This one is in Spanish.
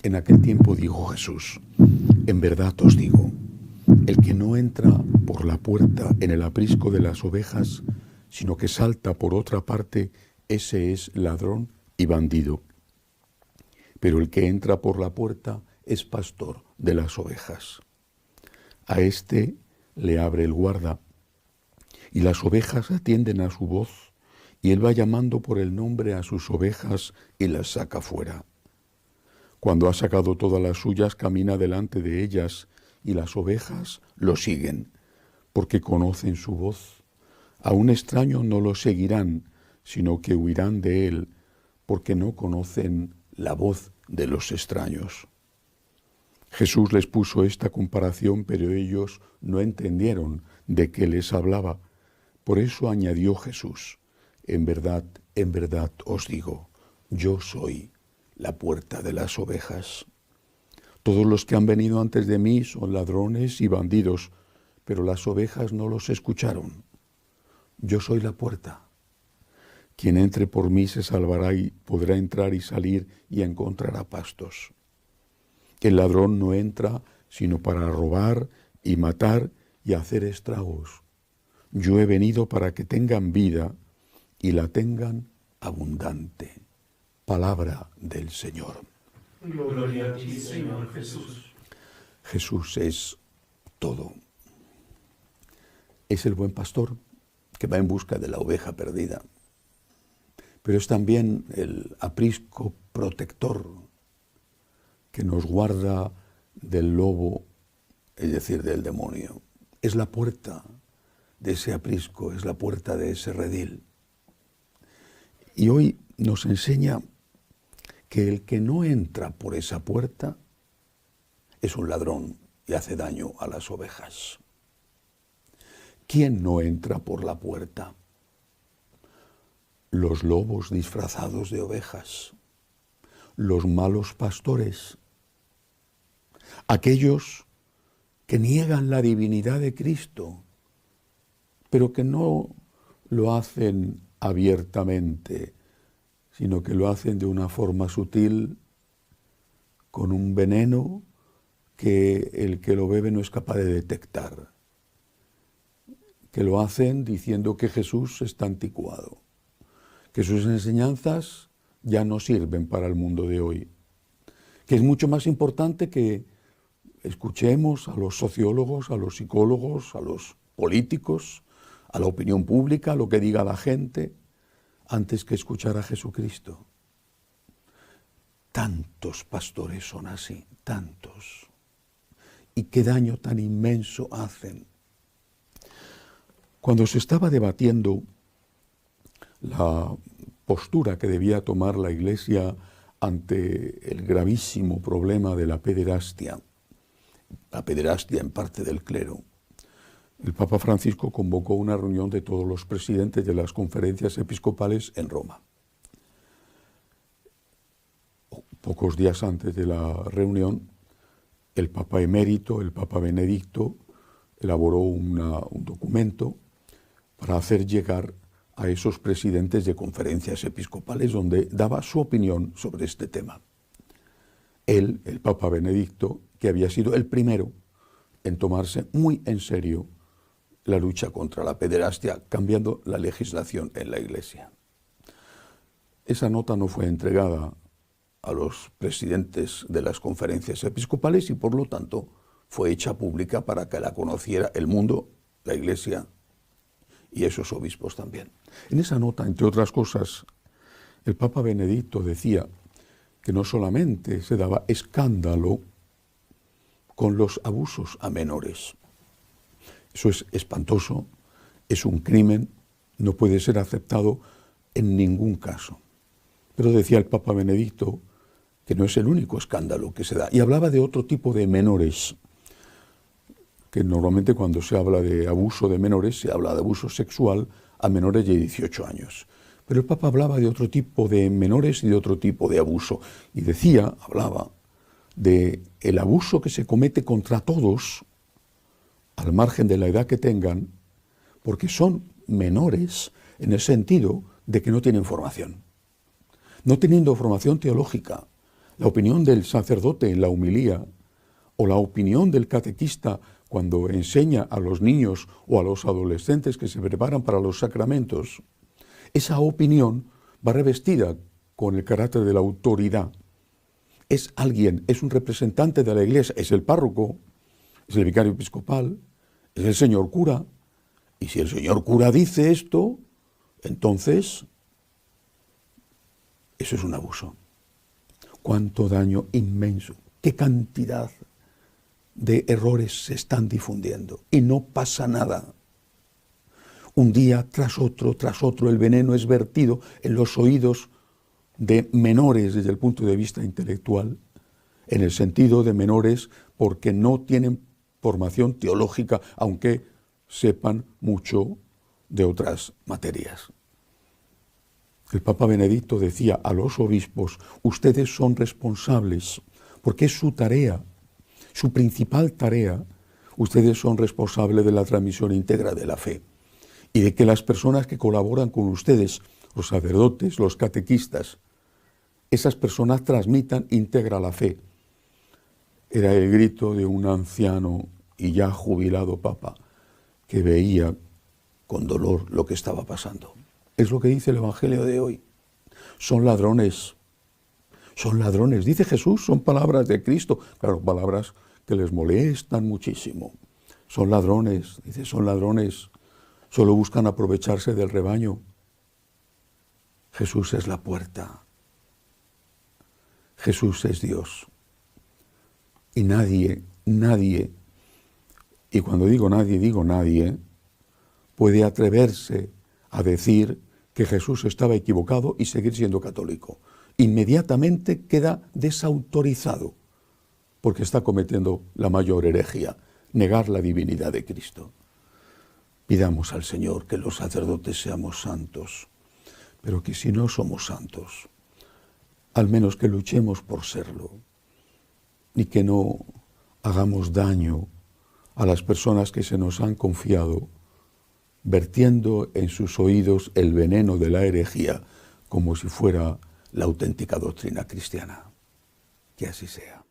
En aquel tiempo dijo Jesús: en verdad os digo, el que no entra por la puerta en el aprisco de las ovejas, sino que salta por otra parte, ese es ladrón y bandido. Pero el que entra por la puerta es pastor de las ovejas. A éste le abre el guarda, y las ovejas atienden a su voz, y él va llamando por el nombre a sus ovejas y las saca fuera. Cuando ha sacado todas las suyas, camina delante de ellas, y las ovejas lo siguen, porque conocen su voz. A un extraño no lo seguirán, sino que huirán de él, porque no conocen la voz de los extraños. Jesús les puso esta comparación, pero ellos no entendieron de qué les hablaba. Por eso añadió Jesús: en verdad os digo, yo soy la puerta de las ovejas. Todos los que han venido antes de mí son ladrones y bandidos, pero las ovejas no los escucharon. Yo soy la puerta. Quien entre por mí se salvará y podrá entrar y salir y encontrará pastos. El ladrón no entra sino para robar y matar y hacer estragos. Yo he venido para que tengan vida y la tengan abundante. Palabra del Señor. Gloria a ti, Señor Jesús. Jesús es todo. Es el buen pastor que va en busca de la oveja perdida, pero es también el aprisco protector que nos guarda del lobo, es decir, del demonio. Es la puerta de ese aprisco, es la puerta de ese redil. Y hoy nos enseña que el que no entra por esa puerta es un ladrón y hace daño a las ovejas. ¿Quién no entra por la puerta? Los lobos disfrazados de ovejas, los malos pastores, aquellos que niegan la divinidad de Cristo, pero que no lo hacen abiertamente, sino que lo hacen de una forma sutil, con un veneno que el que lo bebe no es capaz de detectar, que lo hacen diciendo que Jesús está anticuado, que sus enseñanzas ya no sirven para el mundo de hoy, que es mucho más importante que escuchemos a los sociólogos, a los psicólogos, a los políticos, a la opinión pública, a lo que diga la gente, antes que escuchar a Jesucristo. Tantos pastores son así, tantos. Y qué daño tan inmenso hacen. Cuando se estaba debatiendo la postura que debía tomar la Iglesia ante el gravísimo problema de la pederastia en parte del clero, el Papa Francisco convocó una reunión de todos los presidentes de las conferencias episcopales en Roma. Pocos días antes de la reunión, el Papa emérito, el Papa Benedicto, elaboró un documento para hacer llegar a esos presidentes de conferencias episcopales donde daba su opinión sobre este tema. Él, el Papa Benedicto, que había sido el primero en tomarse muy en serio la lucha contra la pederastia, cambiando la legislación en la Iglesia. Esa nota no fue entregada a los presidentes de las conferencias episcopales y por lo tanto fue hecha pública para que la conociera el mundo, la Iglesia y esos obispos también. En esa nota, entre otras cosas, el Papa Benedicto decía que no solamente se daba escándalo con los abusos a menores. Eso es espantoso, es un crimen, no puede ser aceptado en ningún caso. Pero decía el Papa Benedicto que no es el único escándalo que se da. Y hablaba de otro tipo de menores, que normalmente cuando se habla de abuso de menores, se habla de abuso sexual a menores de 18 años. Pero el Papa hablaba de otro tipo de menores y de otro tipo de abuso. Y hablaba de el abuso que se comete contra todos, al margen de la edad que tengan, porque son menores en el sentido de que no tienen formación. No teniendo formación teológica, La opinión del sacerdote en la homilía o la opinión del catequista cuando enseña a los niños o a los adolescentes que se preparan para los sacramentos, esa opinión va revestida con el carácter de la autoridad. Es alguien, es un representante de la Iglesia, es el párroco, es el vicario episcopal, es el señor cura. Y si el señor cura dice esto, entonces eso es un abuso. Cuánto daño inmenso, qué cantidad de errores se están difundiendo y no pasa nada. Un día tras otro, el veneno es vertido en los oídos de menores desde el punto de vista intelectual, en el sentido de menores porque no tienen formación teológica, aunque sepan mucho de otras materias. El Papa Benedicto decía a los obispos, ustedes son responsables, porque es su tarea, su principal tarea, ustedes son responsables de la transmisión íntegra de la fe y de que las personas que colaboran con ustedes, los sacerdotes, los catequistas, esas personas transmitan íntegra la fe. Era el grito de un anciano y ya jubilado papa que veía con dolor lo que estaba pasando. Es lo que dice el Evangelio de hoy. Son ladrones, dice Jesús, son palabras de Cristo, claro, palabras que les molestan muchísimo. Son ladrones, dice, son ladrones, solo buscan aprovecharse del rebaño. Jesús es la puerta. Jesús es Dios. Y nadie, y cuando digo nadie, puede atreverse a decir que Jesús estaba equivocado y seguir siendo católico. Inmediatamente queda desautorizado, porque está cometiendo la mayor herejía, negar la divinidad de Cristo. Pidamos al Señor que los sacerdotes seamos santos, pero que si no somos santos, al menos que luchemos por serlo, y que no hagamos daño a las personas que se nos han confiado, vertiendo en sus oídos el veneno de la herejía como si fuera la auténtica doctrina cristiana. Que así sea.